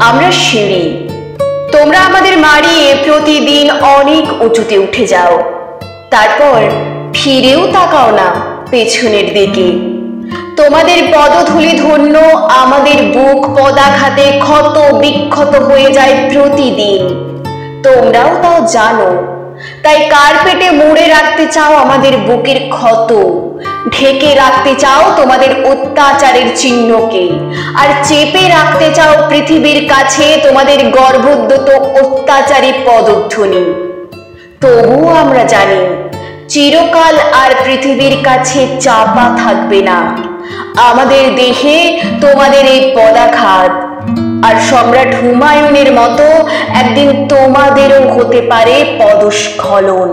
আমরা সিঁড়ি, তোমরা আমাদের মারিয়ে প্রতিদিন অনেক উঁচুতে উঠে যাও, তারপর ফিরেও তাকাও না পেছনের দিকে। তোমাদের পদধূলি ধন্য আমাদের বুক পদাঘাতে ক্ষত বিক্ষত হয়ে যায় প্রতিদিন, তোমরাও তাও জানো। তাই কার্পেটে মুড়ে রাখতে চাও আমাদের বুকের ক্ষত, ঢেকে রাখতে চাও তোমাদের অত্যাচারের চিহ্নকে, আর চেপে রাখতে চাও পৃথিবীর কাছে তোমাদের গর্ভোদ্যত অত্যাচারী পদধ্বনি। তবুও আমরা জানি চিরকাল আর পৃথিবীর কাছে চাপা থাকবে না আমাদের দেহে তোমাদের এই পদাঘাত। আর সম্রাট হুমায়ুনের মতো একদিন তোমাদেরও হতে পারে পদস্খলন।